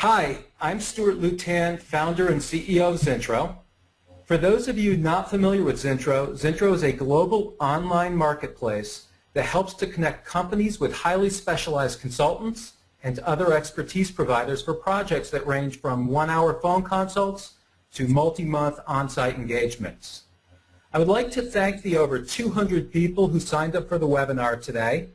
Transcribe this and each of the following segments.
Hi, I'm Stuart Lutan, founder and CEO of Zintro. For those of you not familiar with Zintro, Zintro is a global online marketplace that helps to connect companies with highly specialized consultants and other expertise providers for projects that range from one-hour phone consults to multi-month on-site engagements. I would like to thank the over 200 people who signed up for the webinar today.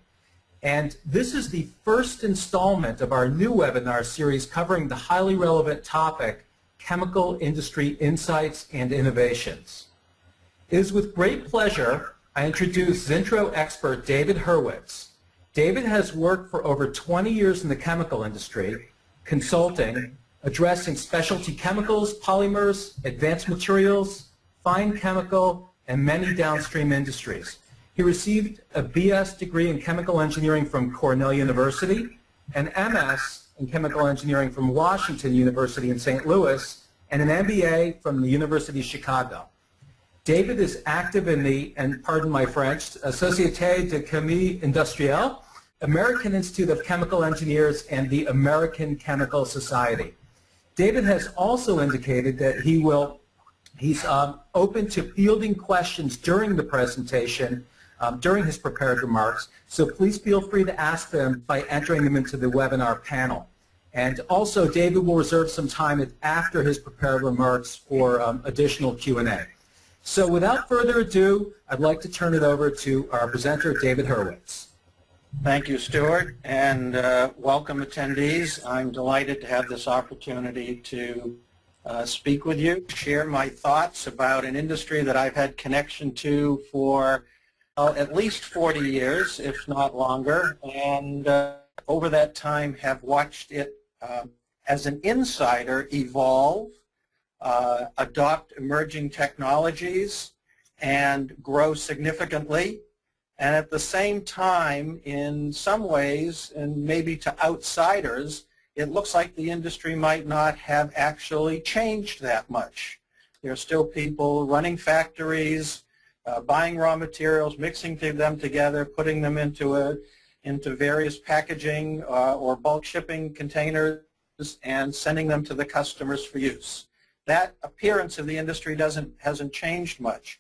And this is the first installment of our new webinar series covering the highly relevant topic, Chemical Industry Insights and Innovations. It is with great pleasure I introduce Zintro expert David Hurwitz. David has worked for over 20 years in the chemical industry, consulting, addressing specialty chemicals, polymers, advanced materials, fine chemical, and many downstream industries. He received a BS degree in chemical engineering from Cornell University, an MS in chemical engineering from Washington University in St. Louis, and an MBA from the University of Chicago. David is active in the, and pardon my French, Société de Chimie Industrielle, American Institute of Chemical Engineers, and the American Chemical Society. David has also indicated that he's open to fielding questions during the presentation, during his prepared remarks, so please feel free to ask them by entering them into the webinar panel. And also, David will reserve some time after his prepared remarks for additional Q&A. So without further ado, I'd like to turn it over to our presenter, David Hurwitz. Thank you, Stuart, and welcome attendees. I'm delighted to have this opportunity to speak with you, share my thoughts about an industry that I've had connection to for at least 40 years, if not longer, and over that time have watched it as an insider evolve, adopt emerging technologies, and grow significantly. And at the same time, in some ways, and maybe to outsiders, it looks like the industry might not have actually changed that much. There are still people running factories, buying raw materials, mixing them together, putting them into various packaging or bulk shipping containers, and sending them to the customers for use. That appearance of the industry hasn't changed much.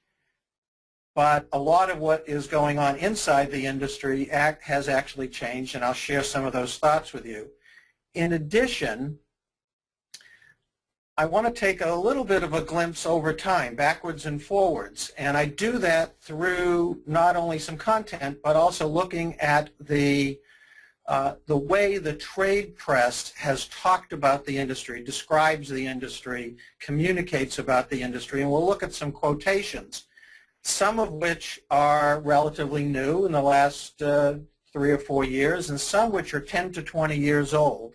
But a lot of what is going on inside the industry has actually changed, and I'll share some of those thoughts with you. In addition, I want to take a little bit of a glimpse over time, backwards and forwards, and I do that through not only some content, but also looking at the way the trade press has talked about the industry, describes the industry, communicates about the industry, and we'll look at some quotations, some of which are relatively new in the last 3 or 4 years, and some which are 10 to 20 years old.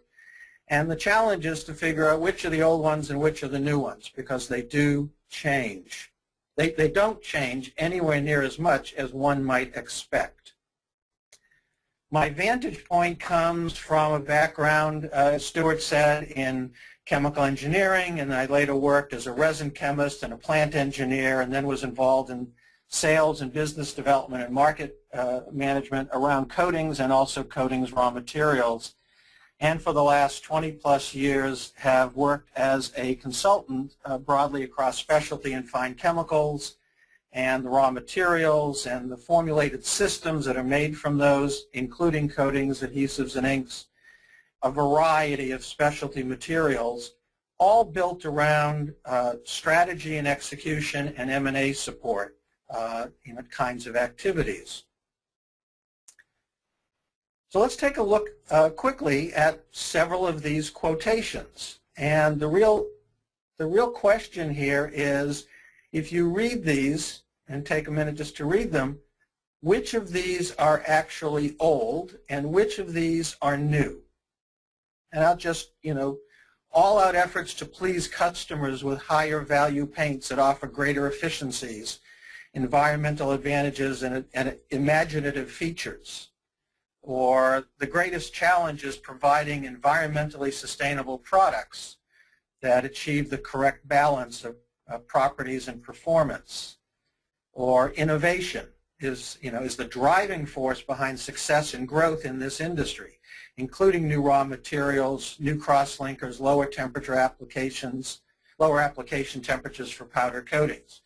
And the challenge is to figure out which are the old ones and which are the new ones, because they do change. They don't change anywhere near as much as one might expect. My vantage point comes from a background, as Stuart said, in chemical engineering, and I later worked as a resin chemist and a plant engineer, and then was involved in sales and business development and market management around coatings and also coatings raw materials. And for the last 20-plus years have worked as a consultant broadly across specialty and fine chemicals and the raw materials and the formulated systems that are made from those, including coatings, adhesives, and inks, a variety of specialty materials, all built around strategy and execution and M&A support kinds of activities. So let's take a look quickly at several of these quotations. And the real question here is, if you read these, and take a minute just to read them, which of these are actually old and which of these are new? And I'll just, all-out efforts to please customers with higher value paints that offer greater efficiencies, environmental advantages, and imaginative features. Or the greatest challenge is providing environmentally sustainable products that achieve the correct balance of properties and performance. Or innovation is the driving force behind success and growth in this industry. including new raw materials, new cross-linkers, lower temperature applications, lower application temperatures for powder coatings.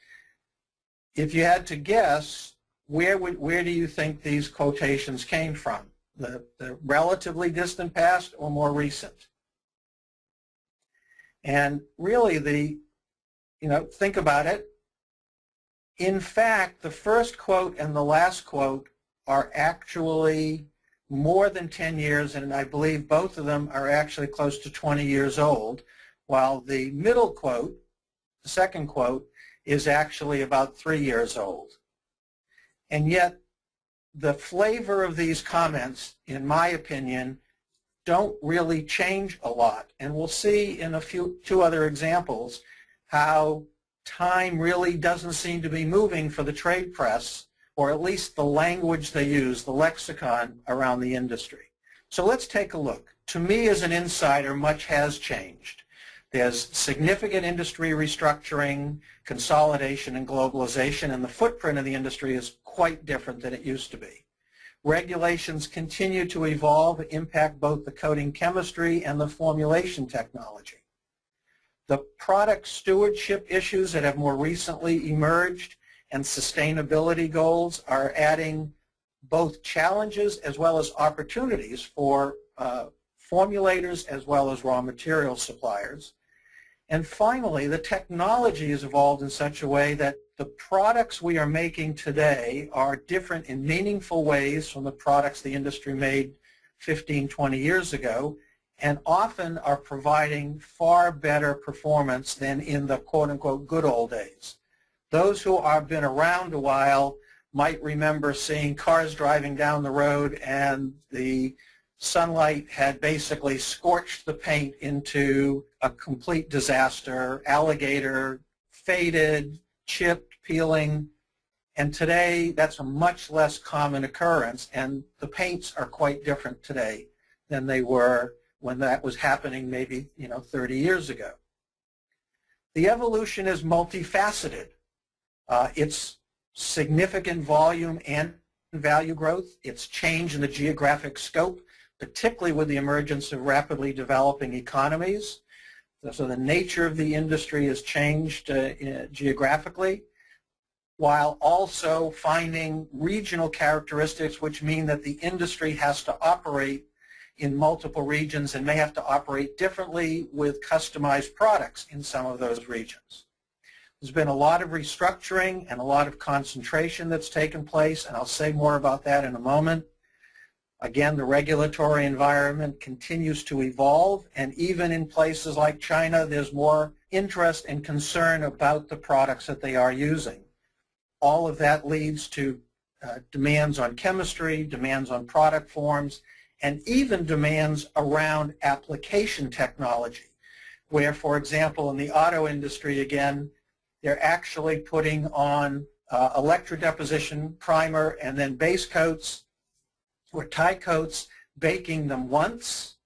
If you had to guess, where do you think these quotations came from? The relatively distant past or more recent? And really think about it. In fact, the first quote and the last quote are actually more than 10 years, and I believe both of them are actually close to 20 years old, while the middle quote, the second quote, is actually about 3 years old. And yet, the flavor of these comments, in my opinion, don't really change a lot. And we'll see in two other examples how time really doesn't seem to be moving for the trade press, or at least the language they use, the lexicon around the industry. So let's take a look. To me, as an insider, much has changed. There's significant industry restructuring, consolidation, and globalization, and the footprint of the industry is quite different than it used to be. Regulations continue to evolve, impact both the coating chemistry and the formulation technology. The product stewardship issues that have more recently emerged and sustainability goals are adding both challenges as well as opportunities for formulators as well as raw material suppliers. And finally, the technology has evolved in such a way that the products we are making today are different in meaningful ways from the products the industry made 15, 20 years ago, and often are providing far better performance than in the quote-unquote good old days. Those who have been around a while might remember seeing cars driving down the road and the sunlight had basically scorched the paint into a complete disaster, alligator, faded, chipped, peeling, and today that's a much less common occurrence, and the paints are quite different today than they were when that was happening maybe 30 years ago. The evolution is multifaceted. It's significant volume and value growth. It's change in the geographic scope, particularly with the emergence of rapidly developing economies. So the nature of the industry has changed geographically, while also finding regional characteristics which mean that the industry has to operate in multiple regions and may have to operate differently with customized products in some of those regions. There's been a lot of restructuring and a lot of concentration that's taken place, and I'll say more about that in a moment. Again, the regulatory environment continues to evolve, and even in places like China, there's more interest and concern about the products that they are using. All of that leads to demands on chemistry, demands on product forms, and even demands around application technology, where, for example, in the auto industry, again, they're actually putting on electrodeposition, primer, and then base coats or tie coats, baking them once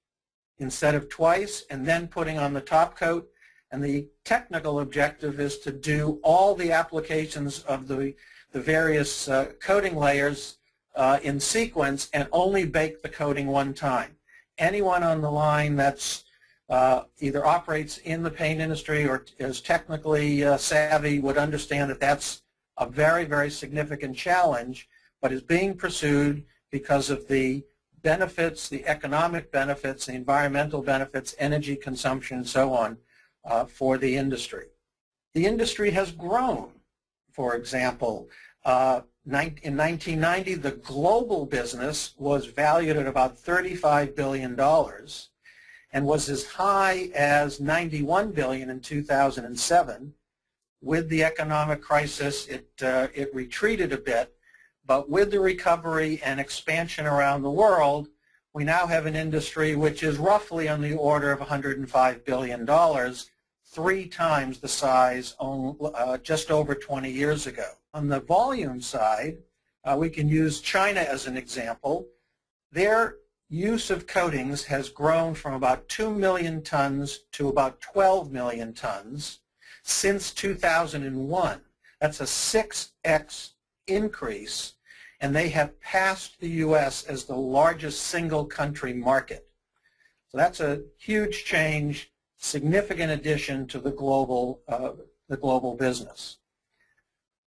instead of twice, and then putting on the top coat. And the technical objective is to do all the applications of the various coating layers in sequence and only bake the coating one time. Anyone on the line that's either operates in the paint industry or is technically savvy would understand that that's a very, very significant challenge, but is being pursued because of the benefits, the economic benefits, the environmental benefits, energy consumption, and so on for the industry. The industry has grown. For example, in 1990, the global business was valued at about $35 billion and was as high as $91 billion in 2007. With the economic crisis, it retreated a bit, but with the recovery and expansion around the world, we now have an industry which is roughly on the order of $105 billion, 3 times the size just over 20 years ago. On the volume side, we can use China as an example. Their use of coatings has grown from about 2 million tons to about 12 million tons since 2001. That's a 6x increase, and they have passed the U.S. as the largest single country market. So that's a huge change, significant addition to the global business.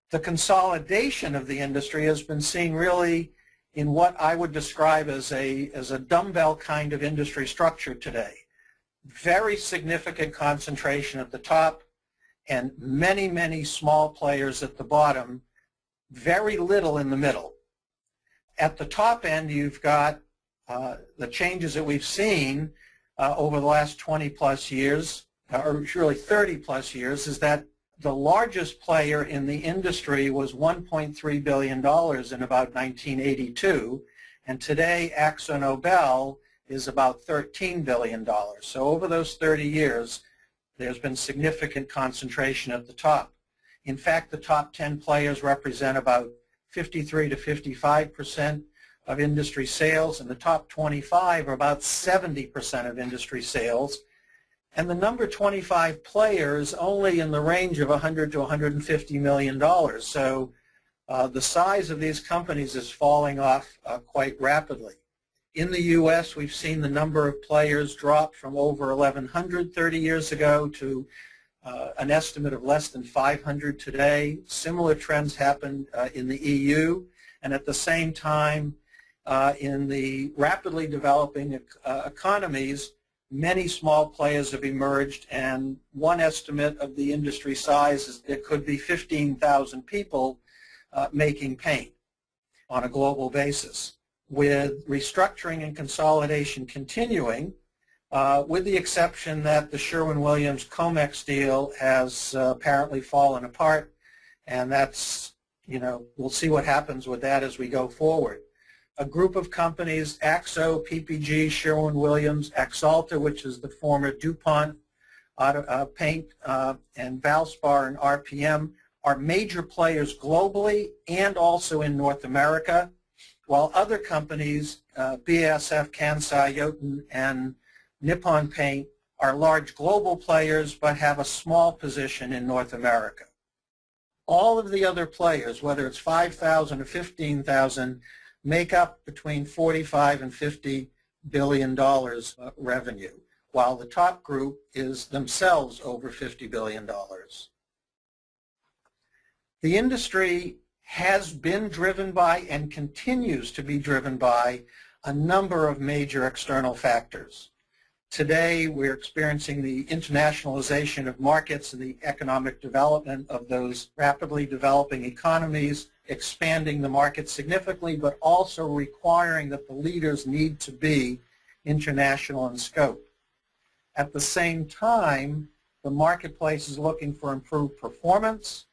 The consolidation of the industry has been seen really in what I would describe as a dumbbell kind of industry structure today. Very significant concentration at the top and many, many small players at the bottom, very little in the middle. At the top end, you've got the changes that we've seen over the last 20 plus years, or really 30 plus years, is that the largest player in the industry was $1.3 billion in about 1982, and today AkzoNobel is about $13 billion. So over those 30 years, there's been significant concentration at the top. In fact, the top 10 players represent about 53 to 55% of industry sales, and the top 25 are about 70% of industry sales. And the number 25 players only in the range of $100 to $150 million. So the size of these companies is falling off quite rapidly. In the U.S., we've seen the number of players drop from over 1,100 30 years ago to an estimate of less than 500 today. Similar trends happened in the EU, and at the same time, in the rapidly developing economies, many small players have emerged, and one estimate of the industry size is it could be 15,000 people making paint on a global basis. With restructuring and consolidation continuing, with the exception that the Sherwin-Williams Comex deal has apparently fallen apart, and that's, we'll see what happens with that as we go forward. A group of companies, Akzo, PPG, Sherwin-Williams, Axalta, which is the former DuPont paint, and Valspar and RPM, are major players globally and also in North America, while other companies, BASF, Kansai, Jotun, and Nippon Paint, are large global players but have a small position in North America. All of the other players, whether it's 5,000 or 15,000, make up between $45 and $50 billion revenue, while the top group is themselves over $50 billion. The industry has been driven by and continues to be driven by a number of major external factors. Today, we're experiencing the internationalization of markets and the economic development of those rapidly developing economies, expanding the market significantly, but also requiring that the leaders need to be international in scope. At the same time, the marketplace is looking for improved performance.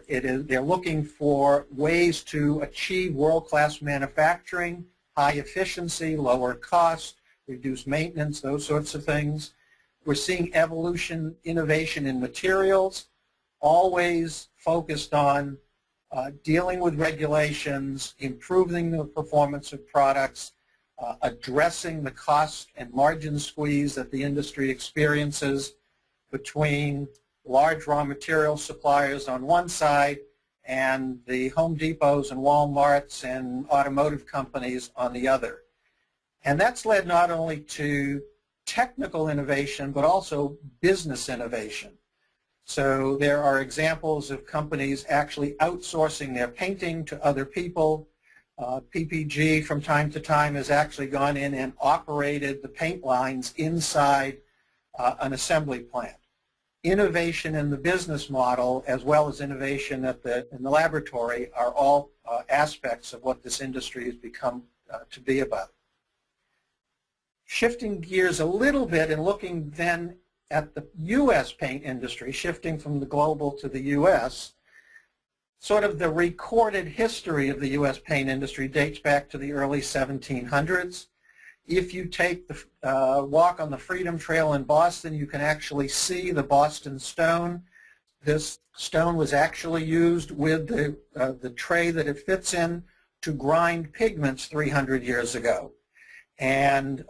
They're looking for ways to achieve world-class manufacturing, high efficiency, lower cost, reduce maintenance, those sorts of things. We're seeing evolution, innovation in materials, always focused on dealing with regulations, improving the performance of products, addressing the cost and margin squeeze that the industry experiences between large raw material suppliers on one side and the Home Depots and Walmarts and automotive companies on the other. And that's led not only to technical innovation but also business innovation. So there are examples of companies actually outsourcing their painting to other people. PPG from time to time has actually gone in and operated the paint lines inside an assembly plant. Innovation in the business model as well as innovation in the laboratory are all aspects of what this industry has become to be about. Shifting gears a little bit and looking then at the U.S. paint industry, shifting from the global to the U.S., sort of the recorded history of the U.S. paint industry dates back to the early 1700s. If you take the walk on the Freedom Trail in Boston, you can actually see the Boston stone. This stone was actually used with the tray that it fits in to grind pigments 300 years ago. And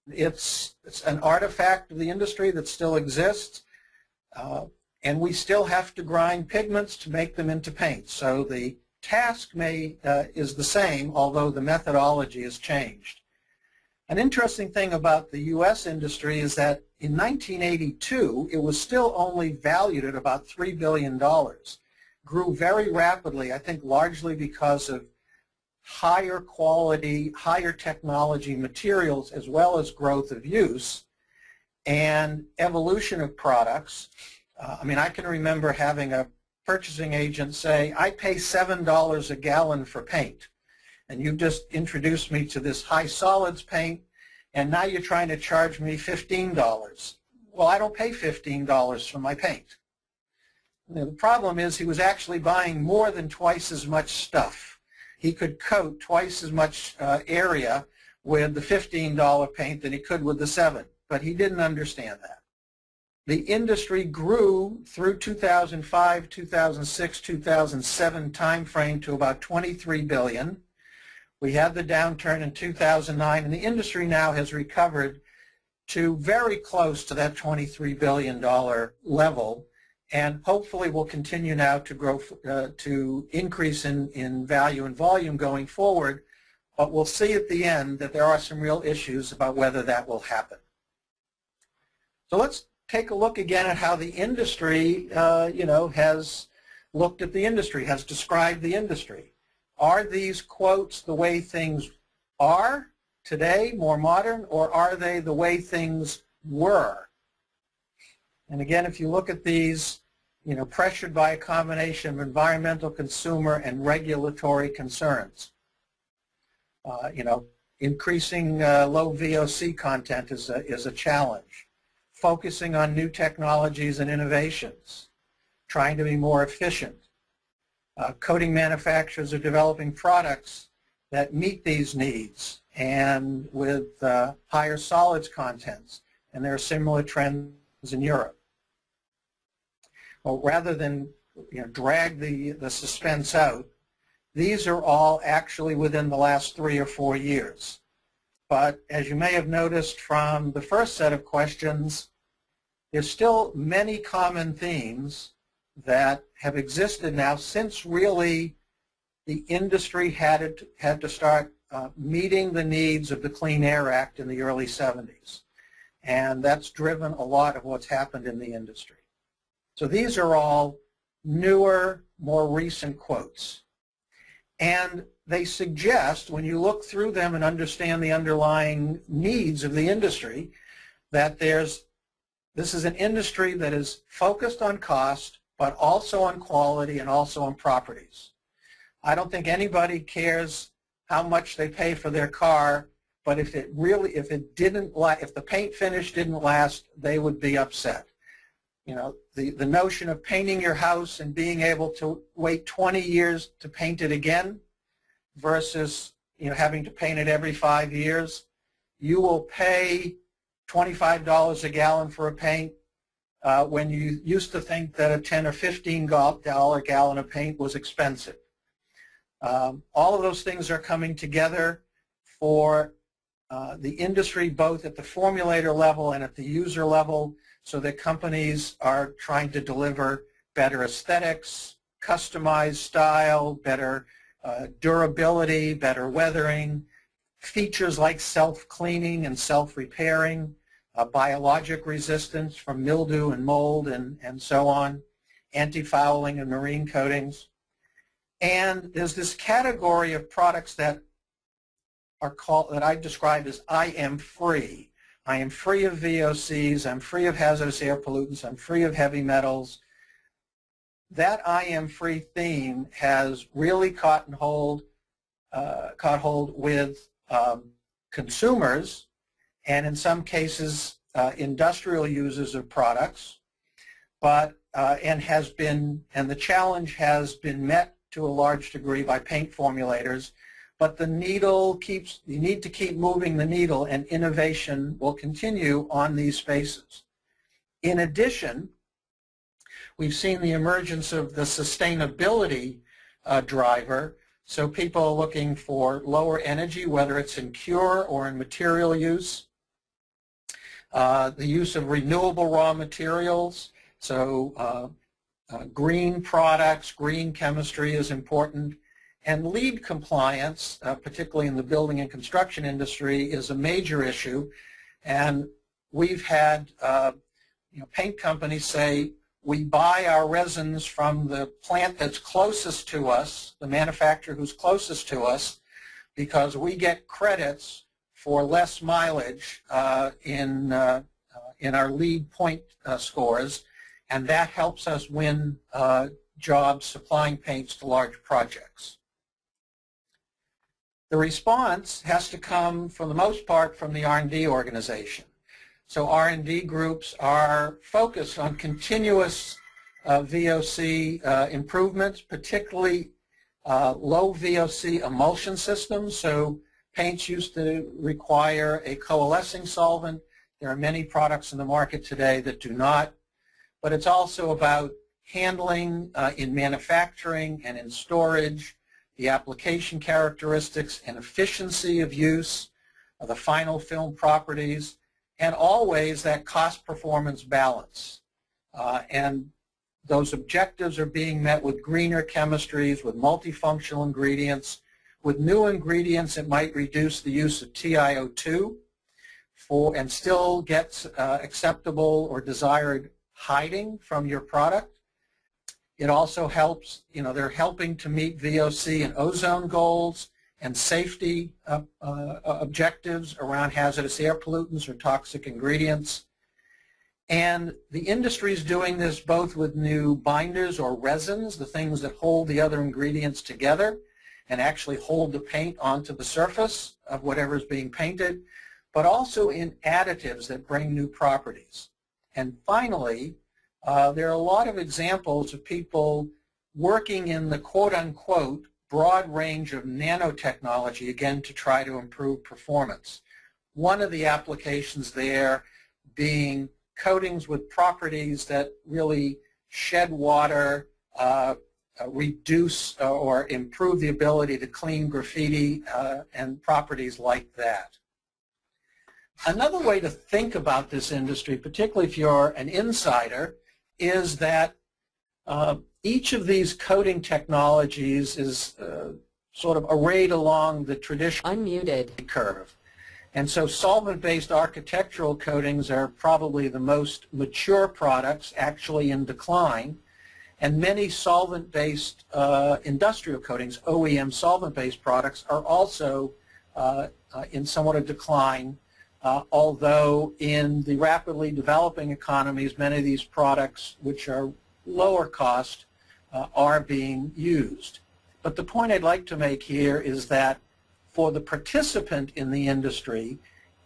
it's an artifact of the industry that still exists, and we still have to grind pigments to make them into paint. So the task is the same, although the methodology has changed. An interesting thing about the U.S. industry is that in 1982, it was still only valued at about $3 billion. Grew very rapidly, I think largely because of higher quality, higher technology materials, as well as growth of use and evolution of products. I mean, I can remember having a purchasing agent say, I pay $7 a gallon for paint, and you've just introduced me to this high solids paint, and now you're trying to charge me $15. Well, I don't pay $15 for my paint. The problem is he was actually buying more than twice as much stuff. He could coat twice as much area with the $15 paint than he could with the $7, but he didn't understand that. The industry grew through 2005, 2006, 2007 timeframe to about $23 billion. We had the downturn in 2009, and the industry now has recovered to very close to that $23 billion level, and hopefully will continue now to grow, to increase in value and volume going forward, but we'll see at the end that there are some real issues about whether that will happen. So let's take a look again at how the industry, has looked at the industry, has described the industry. Are these quotes the way things are today, more modern, or are they the way things were? And again, if you look at these, pressured by a combination of environmental, consumer, and regulatory concerns. Increasing low VOC content is a challenge. Focusing on new technologies and innovations. Trying to be more efficient. Coating manufacturers are developing products that meet these needs and with higher solids contents, and there are similar trends in Europe. Well, rather than drag the suspense out, these are all actually within the last 3 or 4 years. But as you may have noticed from the first set of questions, there's still many common themes that have existed now since really the industry had to start meeting the needs of the Clean Air Act in the early 70s. And that's driven a lot of what's happened in the industry. So these are all newer, more recent quotes. And they suggest, when you look through them and understand the underlying needs of the industry, that this is an industry that is focused on cost, but also on quality and also on properties. I don't think anybody cares how much they pay for their car, but if the paint finish didn't last, they would be upset. The notion of painting your house and being able to wait 20 years to paint it again versus having to paint it every 5 years, you will pay $25 a gallon for a paint when you used to think that a $10 or $15 gallon of paint was expensive. All of those things are coming together for the industry, both at the formulator level and at the user level, so that companies are trying to deliver better aesthetics, customized style, better durability, better weathering, features like self-cleaning and self-repairing, biologic resistance from mildew and mold and so on, anti-fouling and marine coatings. And there's this category of products that I describe as I am free. I am free of VOCs, I'm free of hazardous air pollutants, I'm free of heavy metals. That I am free theme has really caught hold with consumers and in some cases industrial users of products, but and the challenge has been met to a large degree by paint formulators. But you need to keep moving the needle, and innovation will continue on these spaces. In addition, we've seen the emergence of the sustainability driver. So people are looking for lower energy, whether it's in cure or in material use. The use of renewable raw materials. So green products, green chemistry is important. And LEED compliance, particularly in the building and construction industry, is a major issue. And we've had paint companies say, we buy our resins from the plant that's closest to us, the manufacturer who's closest to us, because we get credits for less mileage in our LEED point scores, and that helps us win jobs supplying paints to large projects. The response has to come, for the most part, from the R&D organization. So R&D groups are focused on continuous VOC improvements, particularly low VOC emulsion systems. So paints used to require a coalescing solvent. There are many products in the market today that do not. But it's also about handling in manufacturing and in storage, the application characteristics and efficiency of use, of the final film properties, and always that cost-performance balance. And those objectives are being met with greener chemistries, with multifunctional ingredients. With new ingredients, it might reduce the use of TiO2 and still get acceptable or desired hiding from your product. It also helps, they're helping to meet VOC and ozone goals and safety objectives around hazardous air pollutants or toxic ingredients. And the industry is doing this both with new binders or resins, the things that hold the other ingredients together and actually hold the paint onto the surface of whatever is being painted, but also in additives that bring new properties. And finally, there are a lot of examples of people working in the quote-unquote broad range of nanotechnology, again, to try to improve performance. One of the applications there being coatings with properties that really shed water, reduce or improve the ability to clean graffiti and properties like that. Another way to think about this industry, particularly if you're an insider, is that each of these coating technologies is sort of arrayed along the traditional unmuted curve. And so solvent-based architectural coatings are probably the most mature products, actually in decline. And many solvent-based industrial coatings, OEM solvent-based products, are also in somewhat of decline, although in the rapidly developing economies, many of these products, which are lower cost, are being used. But the point I'd like to make here is that for the participant in the industry,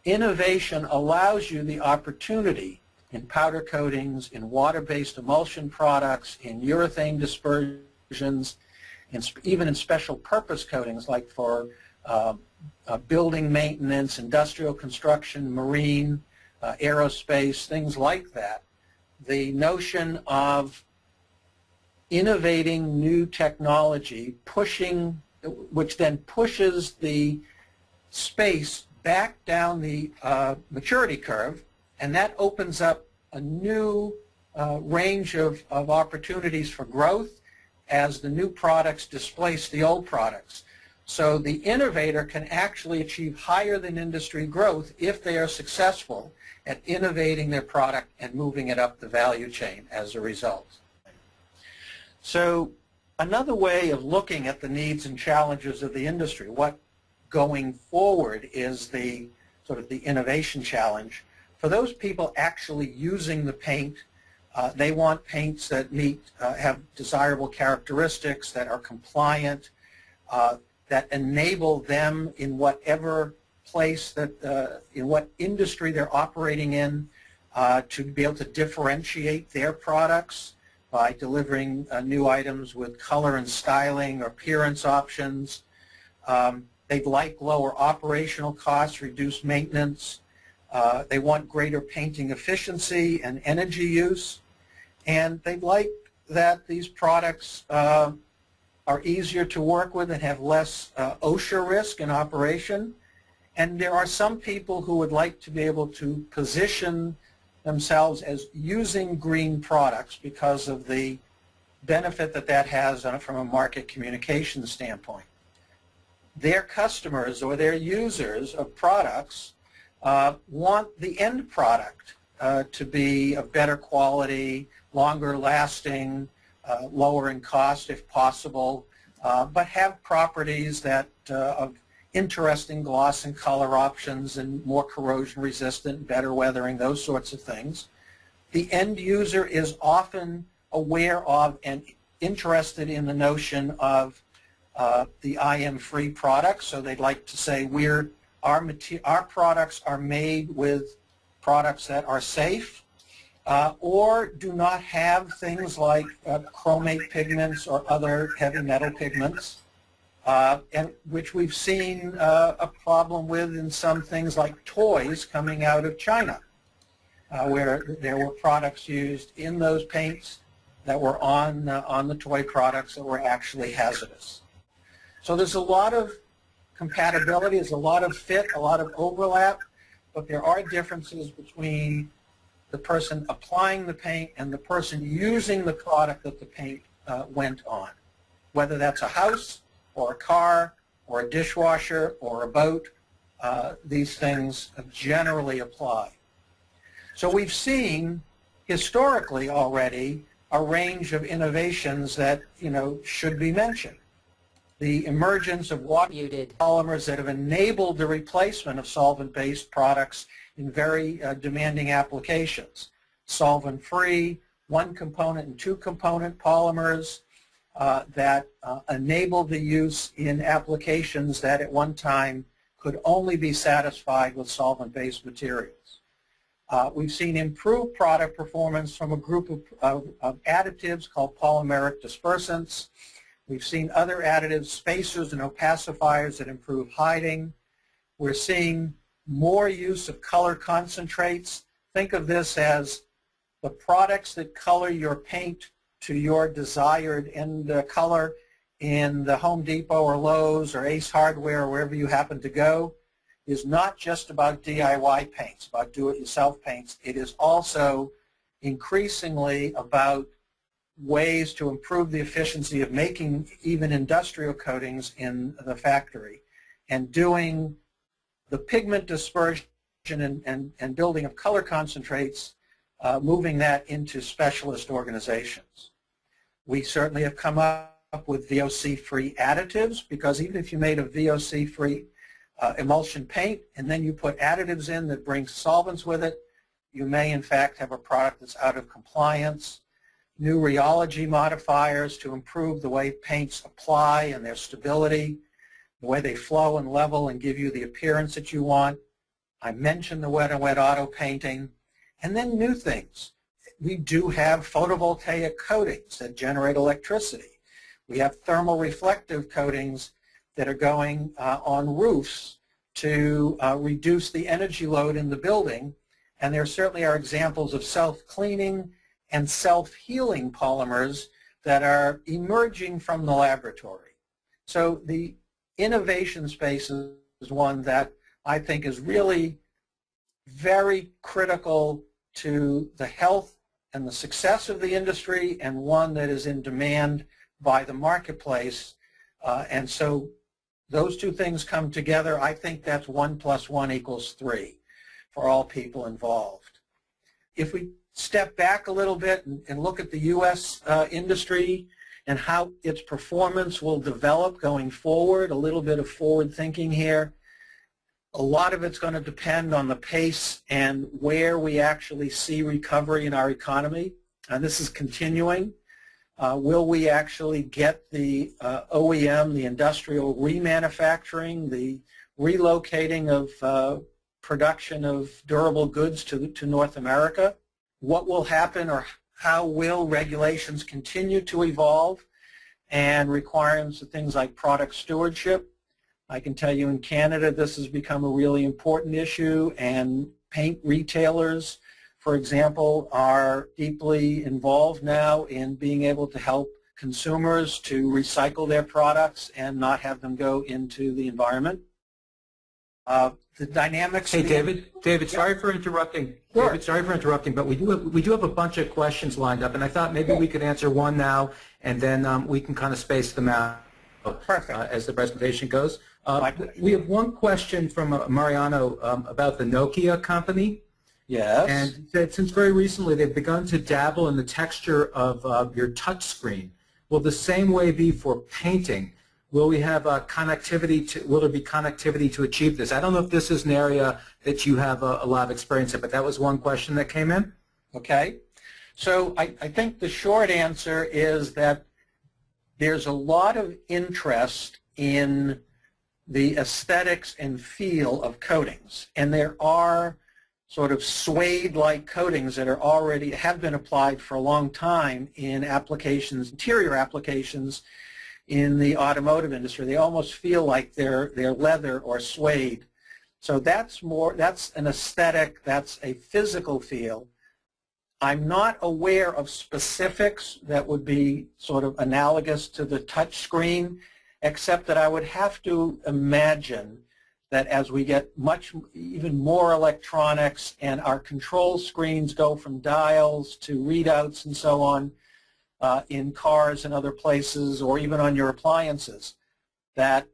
innovation allows you the opportunity in powder coatings, in water-based emulsion products, in urethane dispersions, even in special purpose coatings like for building maintenance, industrial construction, marine, aerospace, things like that. The notion of innovating new technology, which then pushes the space back down the maturity curve, and that opens up a new range of opportunities for growth as the new products displace the old products. So the innovator can actually achieve higher than industry growth if they are successful at innovating their product and moving it up the value chain as a result. So another way of looking at the needs and challenges of the industry, what going forward is the sort of the innovation challenge. For those people actually using the paint, they want paints that have desirable characteristics, that are compliant, that enable them in whatever place in what industry they're operating in, to be able to differentiate their products by delivering new items with color and styling or appearance options. They'd like lower operational costs, reduced maintenance. They want greater painting efficiency and energy use. And they'd like that these products are easier to work with and have less OSHA risk in operation. And there are some people who would like to be able to position themselves as using green products because of the benefit that that has from a market communication standpoint. their customers or their users of products want the end product to be of better quality, longer lasting, lower in cost if possible, but have properties that of interesting gloss and color options and more corrosion resistant, better weathering, those sorts of things. The end user is often aware of and interested in the notion of the IM-free products, so they'd like to say our products are made with products that are safe or do not have things like chromate pigments or other heavy metal pigments, and which we've seen a problem with in some things like toys coming out of China, where there were products used in those paints that were on the toy products that were actually hazardous. So there's a lot of compatibility, there's a lot of fit, a lot of overlap, but there are differences between the person applying the paint and the person using the product that the paint went on, whether that's a house or a car or a dishwasher or a boat. These things generally apply. So we've seen historically already a range of innovations that should be mentioned. The emergence of water polymers that have enabled the replacement of solvent-based products in very demanding applications. Solvent-free, one-component and two-component polymers that enable the use in applications that at one time could only be satisfied with solvent-based materials. We've seen improved product performance from a group of additives called polymeric dispersants. We've seen other additives, spacers and opacifiers that improve hiding. We're seeing more use of color concentrates. Think of this as the products that color your paint to your desired end color in the Home Depot or Lowe's or Ace Hardware or wherever you happen to go is not just about DIY paints, about do-it-yourself paints. It is also increasingly about ways to improve the efficiency of making even industrial coatings in the factory and doing the pigment dispersion and building of color concentrates, moving that into specialist organizations. We certainly have come up with VOC-free additives, because even if you made a VOC-free emulsion paint and then you put additives in that bring solvents with it, you may in fact have a product that's out of compliance. New rheology modifiers to improve the way paints apply and their stability, the way they flow and level and give you the appearance that you want. I mentioned the wet-on-wet auto painting. And then new things. We do have photovoltaic coatings that generate electricity. We have thermal reflective coatings that are going on roofs to reduce the energy load in the building. And there certainly are examples of self-cleaning and self-healing polymers that are emerging from the laboratory. So the innovation space is one that I think is really very critical to the health and the success of the industry, and one that is in demand by the marketplace. And so those two things come together. I think that's 1 + 1 = 3 for all people involved. If we step back a little bit and look at the U.S. industry and how its performance will develop going forward, a little bit of forward thinking here. A lot of it's going to depend on the pace and where we actually see recovery in our economy. And this is continuing. Will we actually get the OEM, the industrial remanufacturing, the relocating of production of durable goods to North America? What will happen, or how will regulations continue to evolve, and requirements of things like product stewardship? I can tell you in Canada this has become a really important issue, and paint retailers, for example, are deeply involved now in being able to help consumers to recycle their products and not have them go into the environment. The dynamics. Hey, David, sorry for interrupting. Sure. David, sorry for interrupting, but we do have a bunch of questions lined up, and I thought maybe we could answer one now, and then we can kind of space them out. Perfect. As the presentation goes. We have one question from Mariano about the Nokia company. Yes. And he said, since very recently they've begun to dabble in the texture of your touch screen. Will the same way be for painting? Will we have connectivity will there be connectivity to achieve this? I don't know if this is an area that you have a lot of experience in, but that was one question that came in. Okay. So I think the short answer is that there's a lot of interest in the aesthetics and feel of coatings, and there are sort of suede-like coatings that are already have been applied for a long time in applications, interior applications in the automotive industry. They almost feel like they're leather or suede. So that's an aesthetic, that's a physical feel. I'm not aware of specifics that would be sort of analogous to the touch screen, except that I would have to imagine that as we get even more electronics and our control screens go from dials to readouts and so on in cars and other places, or even on your appliances, that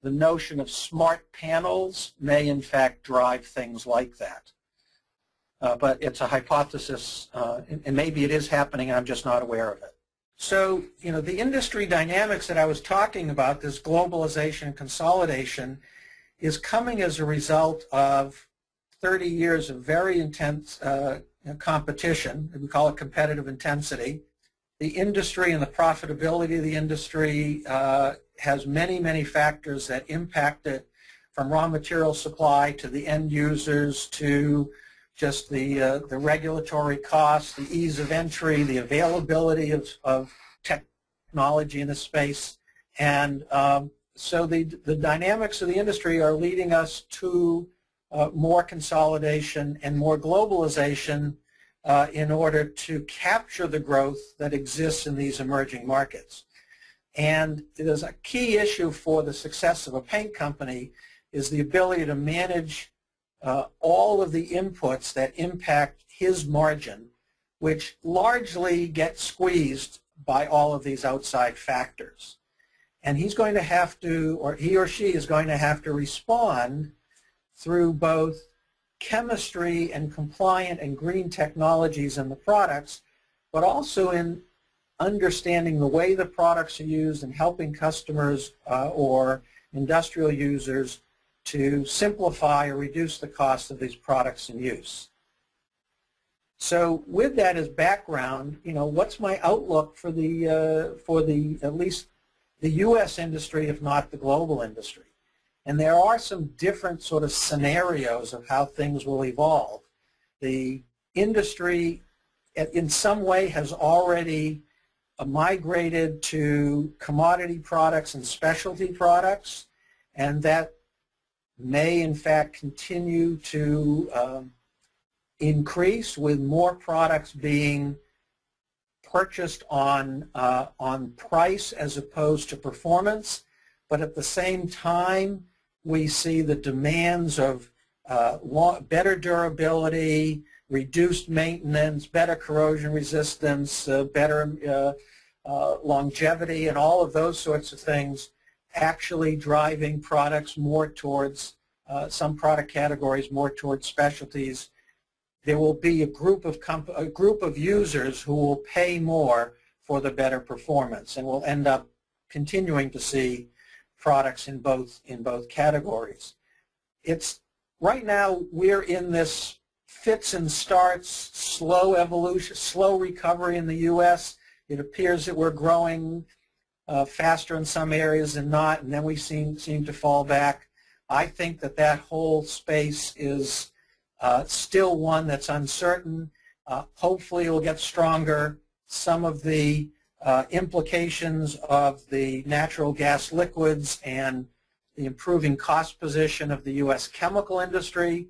the notion of smart panels may in fact drive things like that. But it's a hypothesis, and maybe it is happening and I'm just not aware of it. So, the industry dynamics that I was talking about, this globalization and consolidation, is coming as a result of 30 years of very intense competition. We call it competitive intensity. The industry and the profitability of the industry has many, many factors that impact it, from raw material supply to the end users to just the regulatory costs, the ease of entry, the availability of technology in the space. And so the dynamics of the industry are leading us to more consolidation and more globalization in order to capture the growth that exists in these emerging markets. And there's a key issue for the success of a paint company is the ability to manage all of the inputs that impact his margin, which largely get squeezed by all of these outside factors. And he's going to have to, or he or she is going to have to respond through both chemistry and compliant and green technologies in the products, but also in understanding the way the products are used and helping customers or industrial users to simplify or reduce the cost of these products in use. So with that as background, what's my outlook for the at least the U.S. industry, if not the global industry? And there are some different sort of scenarios of how things will evolve. The industry, in some way, has already migrated to commodity products and specialty products, and that may, in fact, continue to increase with more products being purchased on price as opposed to performance. But at the same time, we see the demands of better durability, reduced maintenance, better corrosion resistance, better longevity, and all of those sorts of things actually driving products more towards some product categories more towards specialties. There will be a group of users who will pay more for the better performance, and we'll end up continuing to see products in both categories. It's right now we're in this fits and starts, slow evolution, slow recovery in the U.S. It appears that we're growing faster in some areas than not, and then we seem to fall back. I think that whole space is still one that's uncertain. Hopefully it will get stronger. Some of the implications of the natural gas liquids and the improving cost position of the U.S. chemical industry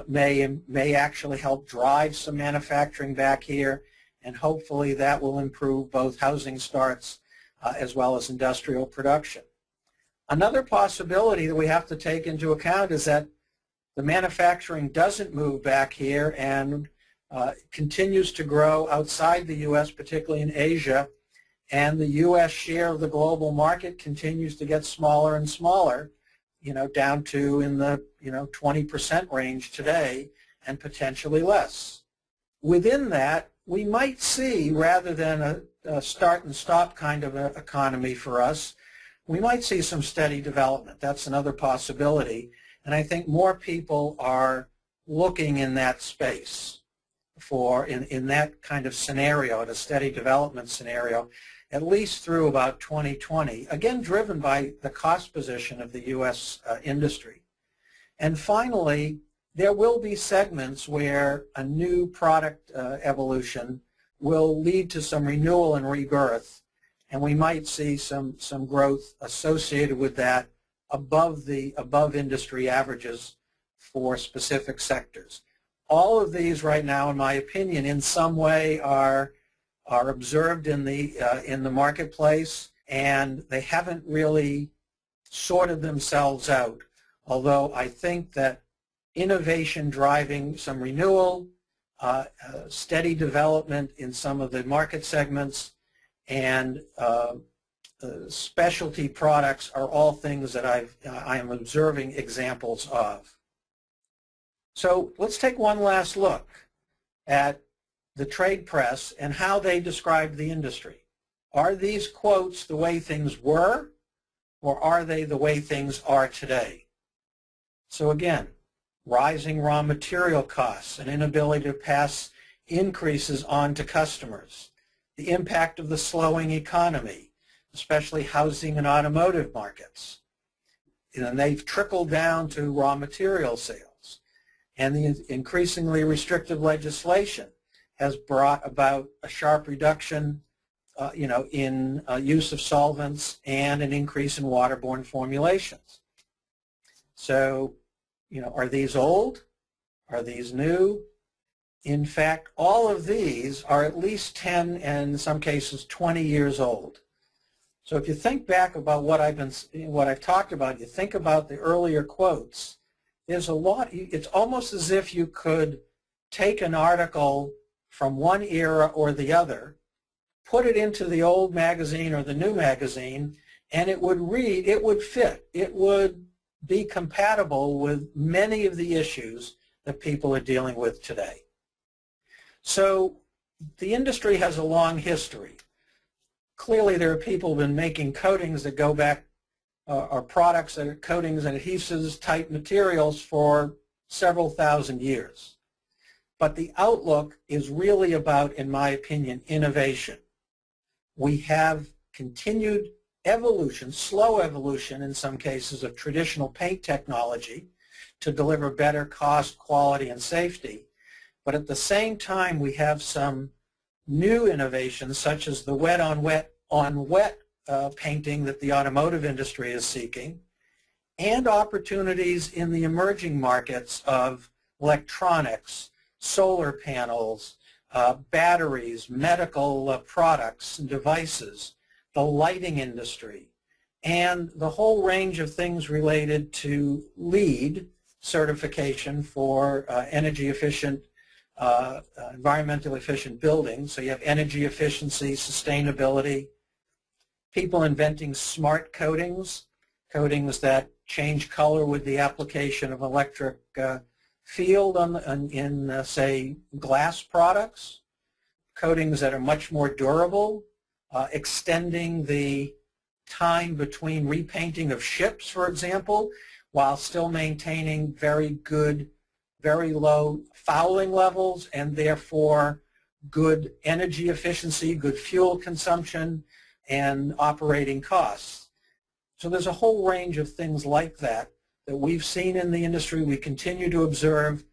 may actually help drive some manufacturing back here, and hopefully that will improve both housing starts as well as industrial production. Another possibility that we have to take into account is that the manufacturing doesn't move back here and continues to grow outside the U.S., particularly in Asia, and the U.S. share of the global market continues to get smaller and smaller, down to in the 20% range today and potentially less. Within that, we might see, rather than a start and stop kind of an economy for us, we might see some steady development. That's another possibility, and I think more people are looking in that space in that kind of scenario, in a steady development scenario, at least through about 2020, again driven by the cost position of the U.S. Industry. And finally, there will be segments where a new product evolution will lead to some renewal and rebirth, and we might see some growth associated with that above industry averages for specific sectors. All of these right now, in my opinion, in some way are observed in the marketplace, and they haven't really sorted themselves out, although I think that innovation driving some renewal, steady development in some of the market segments, and specialty products are all things that I am observing examples of. So let's take one last look at the trade press and how they describe the industry. Are these quotes the way things were, or are they the way things are today? So again, rising raw material costs, an inability to pass increases on to customers, the impact of the slowing economy, especially housing and automotive markets, and they've trickled down to raw material sales. And the increasingly restrictive legislation has brought about a sharp reduction in use of solvents and an increase in waterborne formulations. So, are these old? Are these new? In fact, all of these are at least 10 and in some cases 20 years old. So if you think back about what I've talked about, you think about the earlier quotes, there's a lot. It's almost as if you could take an article from one era or the other, put it into the old magazine or the new magazine, and it would read, it would fit, it would be compatible with many of the issues that people are dealing with today. So the industry has a long history. Clearly there are people who have been making coatings that go back, or products that are coatings and adhesives type materials for several thousand years. But the outlook is really about, in my opinion, innovation. We have continued evolution, slow evolution in some cases, of traditional paint technology to deliver better cost, quality, and safety. But at the same time, we have some new innovations such as the wet-on-wet painting that the automotive industry is seeking, and opportunities in the emerging markets of electronics, solar panels, batteries, medical products and devices, the lighting industry, and the whole range of things related to LEED certification for energy efficient, environmentally efficient buildings. So you have energy efficiency, sustainability, people inventing smart coatings, coatings that change color with the application of electric field in say, glass products, coatings that are much more durable, extending the time between repainting of ships, for example, while still maintaining very good, very low fouling levels and therefore good energy efficiency, good fuel consumption, and operating costs. So there's a whole range of things like that that we've seen in the industry, we continue to observe,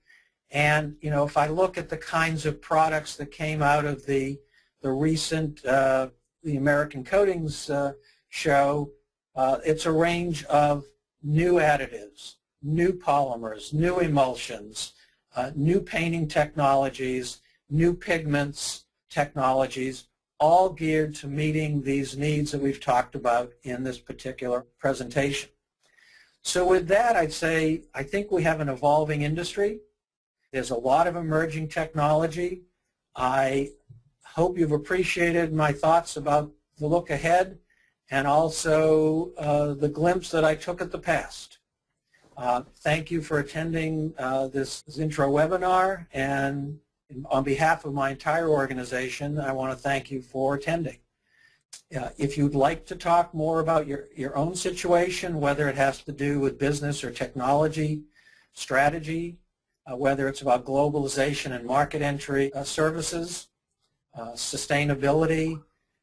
and if I look at the kinds of products that came out of the recent the American Coatings show, it's a range of new additives, new polymers, new emulsions, new painting technologies, new pigments technologies, all geared to meeting these needs that we've talked about in this particular presentation. So with that, I'd say I think we have an evolving industry. There's a lot of emerging technology. I hope you've appreciated my thoughts about the look ahead and also the glimpse that I took at the past. Thank you for attending this Zintro webinar, and on behalf of my entire organization, I want to thank you for attending. If you'd like to talk more about your own situation, whether it has to do with business or technology, strategy, whether it's about globalization and market entry services, sustainability,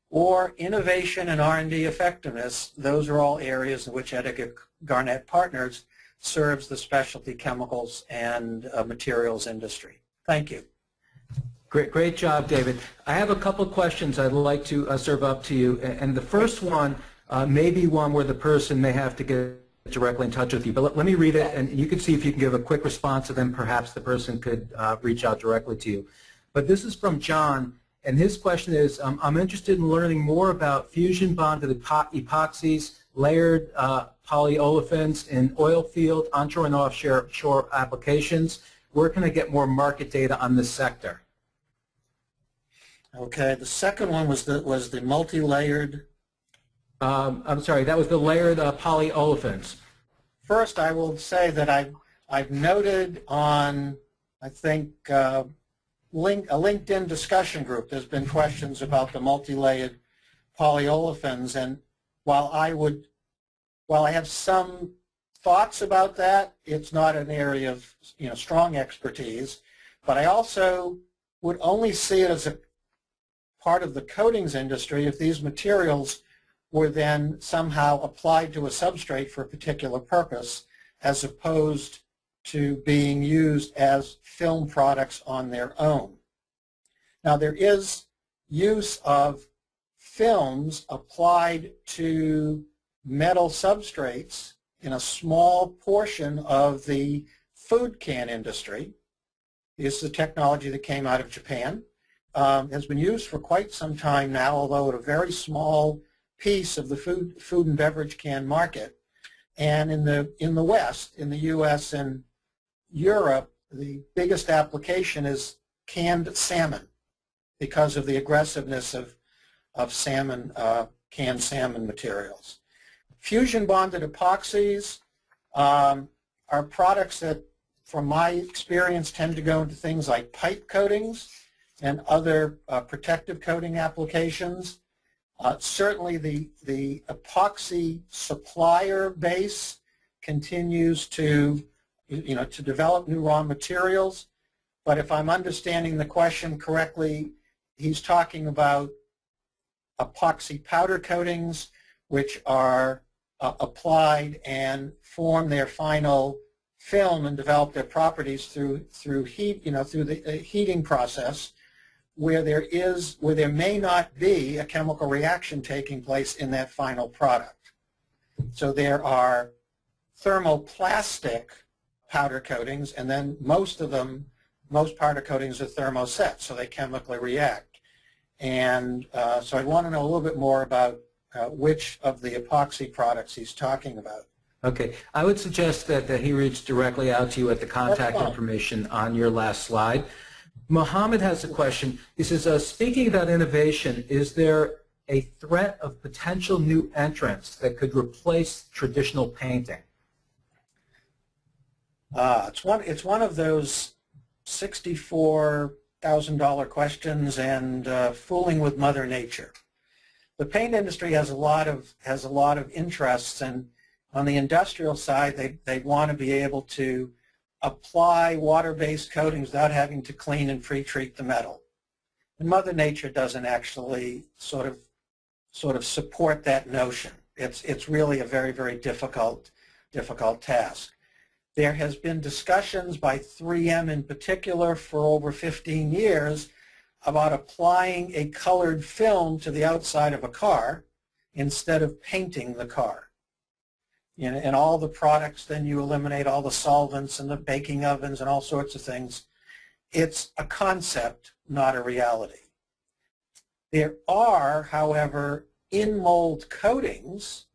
or innovation and R&D effectiveness, those are all areas in which Edgar Garnett Partners serves the specialty chemicals and materials industry. Thank you. Great job, David. I have a couple of questions I'd like to serve up to you. And the first one may be one where the person may have to get directly in touch with you. But let me read it, and you can see if you can give a quick response, and then perhaps the person could reach out directly to you. But this is from John, and his question is, I'm interested in learning more about fusion bonded epoxies, layered polyolefins in oil field, onshore and offshore applications. Where can I get more market data on this sector? Okay, the second one was the multi-layered. I'm sorry, that was the layered polyolefins. First, I will say that I've noted on, I think, a LinkedIn discussion group, there's been questions about the multi-layered polyolefins, and while I have some thoughts about that, it's not an area of strong expertise, but I also would only see it as a part of the coatings industry if these materials were then somehow applied to a substrate for a particular purpose, as opposed to being used as film products on their own. Now, there is use of films applied to metal substrates in a small portion of the food can industry. This is a technology that came out of Japan. Has been used for quite some time now, although at a very small piece of the food and beverage can market. And in the West, in the U.S. and Europe, the biggest application is canned salmon because of the aggressiveness of salmon, canned salmon materials. Fusion bonded epoxies are products that, from my experience, tend to go into things like pipe coatings and other protective coating applications. Certainly the epoxy supplier base continues to develop new raw materials, but if I'm understanding the question correctly, he's talking about epoxy powder coatings which are applied and form their final film and develop their properties through heat, through the heating process, where there may not be a chemical reaction taking place in that final product. So there are thermoplastic powder coatings, and then most powder coatings are thermoset, so they chemically react. And so I want to know a little bit more about which of the epoxy products he's talking about. Okay, I would suggest that he reach directly out to you at the contact information on your last slide. Mohammed has a question. He says, speaking about innovation, is there a threat of potential new entrants that could replace traditional painting? It's one of those $64,000 questions and fooling with Mother Nature. The paint industry has a lot of interests, and on the industrial side, they want to be able to apply water-based coatings without having to clean and pre-treat the metal. And Mother Nature doesn't actually sort of support that notion. It's really a very, very difficult task. There has been discussions by 3M in particular for over 15 years about applying a colored film to the outside of a car instead of painting the car. And all the products, then you eliminate all the solvents and the baking ovens and all sorts of things. It's a concept, not a reality. There are, however, in-mold coatings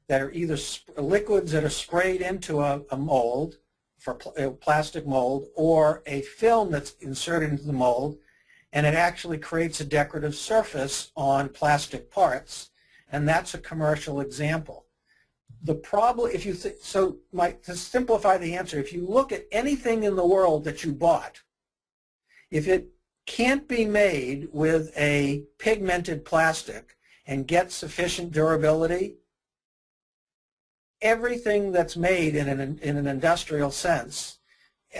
that are either liquids that are sprayed into a mold, for a plastic mold, or a film that's inserted into the mold, and it actually creates a decorative surface on plastic parts, and that's a commercial example. The problem, if you to simplify the answer, if you look at anything in the world that you bought, if it can't be made with a pigmented plastic and get sufficient durability, everything that's made in an industrial sense,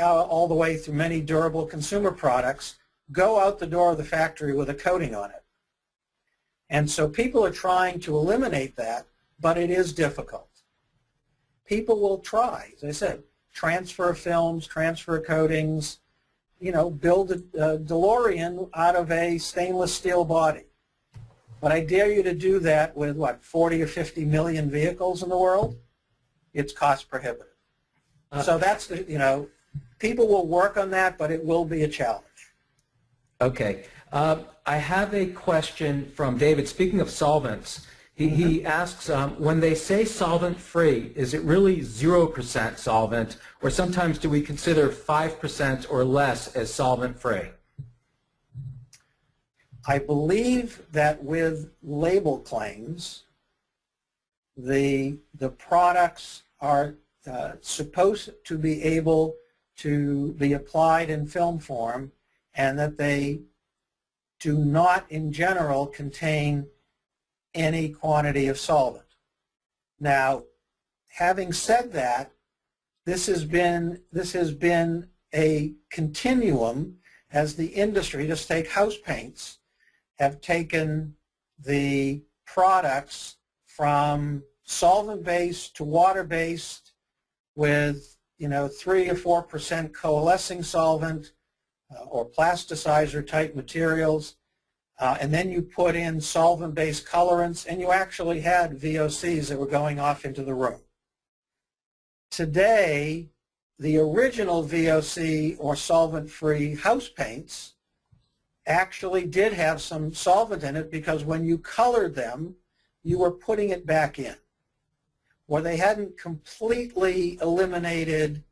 all the way through many durable consumer products, go out the door of the factory with a coating on it. And so people are trying to eliminate that, but it is difficult. People will try, as I said, transfer films, transfer coatings, build a DeLorean out of a stainless steel body. But I dare you to do that with, 40 or 50 million vehicles in the world? It's cost prohibitive. So that's, people will work on that, but it will be a challenge. Okay. I have a question from David. Speaking of solvents, he asks, when they say solvent-free, is it really 0% solvent, or sometimes do we consider 5% or less as solvent-free? I believe that with label claims, the products are supposed to be able to be applied in film form, and that they do not in general contain any quantity of solvent. Now, having said that, this has been a continuum as the industry, just take house paints, have taken the products from solvent-based to water-based with 3 or 4% coalescing solvent or plasticizer type materials, and then you put in solvent-based colorants, and you actually had VOCs that were going off into the room. Today, the original VOC or solvent-free house paints actually did have some solvent in it, because when you colored them, you were putting it back in. Or they hadn't completely eliminated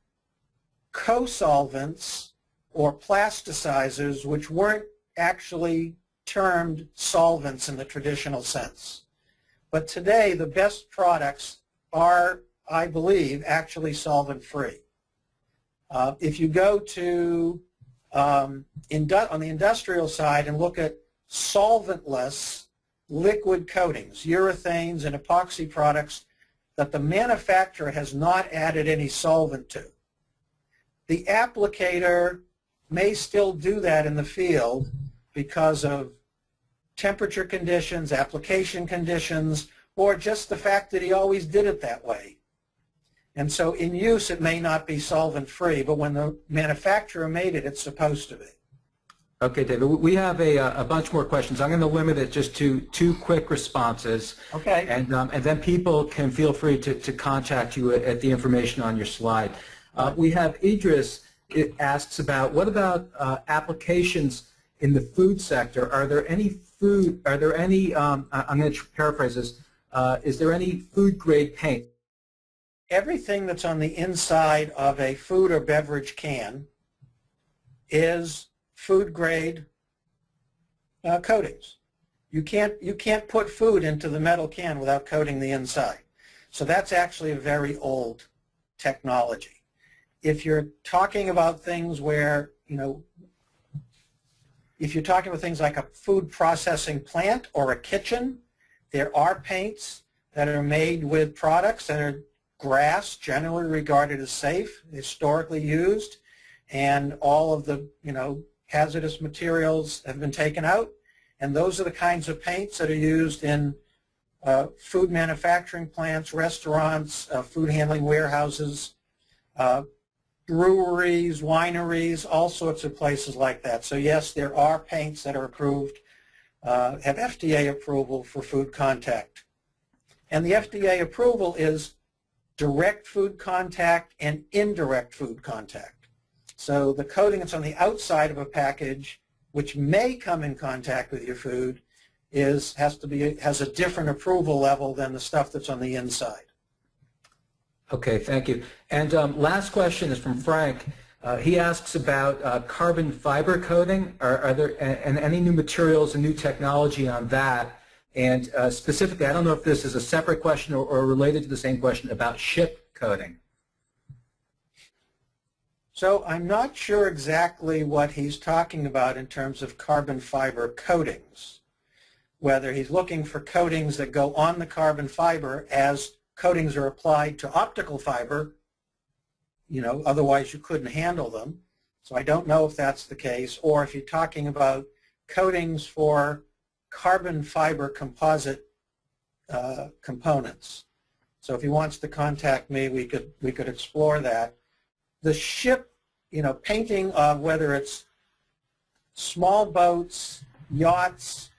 co-solvents or plasticizers, which weren't actually termed solvents in the traditional sense. But today, the best products are, I believe, actually solvent-free. If you go to on the industrial side and look at solventless liquid coatings, urethanes and epoxy products that the manufacturer has not added any solvent to, the applicator may still do that in the field because of temperature conditions, application conditions, or just the fact that he always did it that way. And so in use, it may not be solvent-free, but when the manufacturer made it, it's supposed to be. Okay, David, we have a bunch more questions. I'm going to limit it just to 2 quick responses. Okay. And then people can feel free to contact you at the information on your slide. We have Idris. It asks about, what about applications in the food sector? Are there any I'm going to paraphrase this, is there any food grade paint? Everything that's on the inside of a food or beverage can is food grade coatings. You can't put food into the metal can without coating the inside. So that's actually a very old technology. If you're talking about things where, if you're talking about things like a food processing plant or a kitchen, there are paints that are made with products that are grass, generally regarded as safe, historically used, and all of the hazardous materials have been taken out, and those are the kinds of paints that are used in food manufacturing plants, restaurants, food handling warehouses, breweries, wineries, all sorts of places like that. So yes, there are paints that are approved, have FDA approval for food contact. And the FDA approval is direct food contact and indirect food contact. So the coating that's on the outside of a package, which may come in contact with your food, has a different approval level than the stuff that's on the inside. Okay, thank you. And last question is from Frank. He asks about carbon fiber coating. Are there any new materials and new technology on that And specifically, I don't know if this is a separate question or related to the same question about ship coating. So I'm not sure exactly what he's talking about in terms of carbon fiber coatings, whether he's looking for coatings that go on the carbon fiber as coatings are applied to optical fiber, otherwise you couldn't handle them. So I don't know if that's the case, or if you're talking about coatings for carbon fiber composite components. So if he wants to contact me, we could explore that. The ship, painting of whether it's small boats, yachts,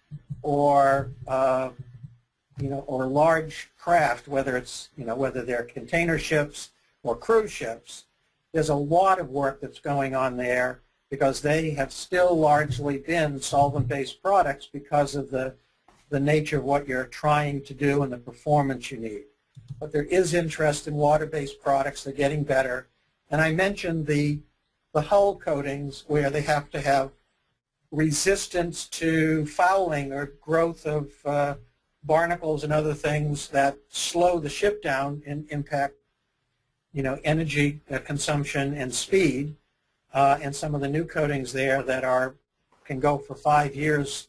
or or large craft, whether it's whether they're container ships or cruise ships, there's a lot of work that's going on there because they have still largely been solvent-based products because of the nature of what you're trying to do and the performance you need. But there is interest in water-based products. They're getting better. And I mentioned the hull coatings where they have to have resistance to fouling or growth of barnacles and other things that slow the ship down and impact energy consumption and speed. And some of the new coatings there that can go for 5 years,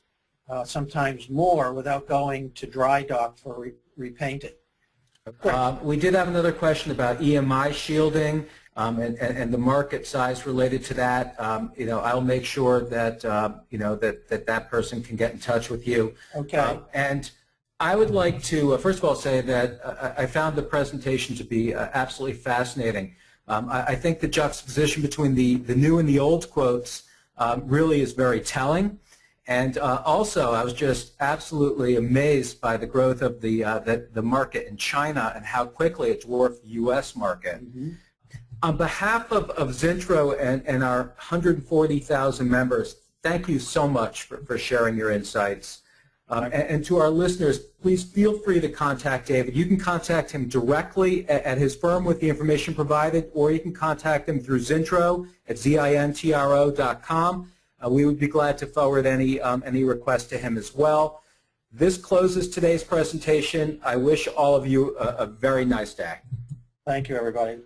sometimes more, without going to dry dock for repainting. We did have another question about EMI shielding and the market size related to that. I'll make sure that that person can get in touch with you. Okay. And I would like to first of all say that I found the presentation to be absolutely fascinating. I think the juxtaposition between the new and the old quotes really is very telling. And also, I was just absolutely amazed by the growth of the market in China and how quickly it dwarfed the U.S. market. Mm-hmm. On behalf of Zintro and our 140,000 members, thank you so much for sharing your insights. And to our listeners, please feel free to contact David. You can contact him directly at his firm with the information provided, or you can contact him through Zintro at zintro.com. We would be glad to forward any requests to him as well. This closes today's presentation. I wish all of you a very nice day. Thank you, everybody.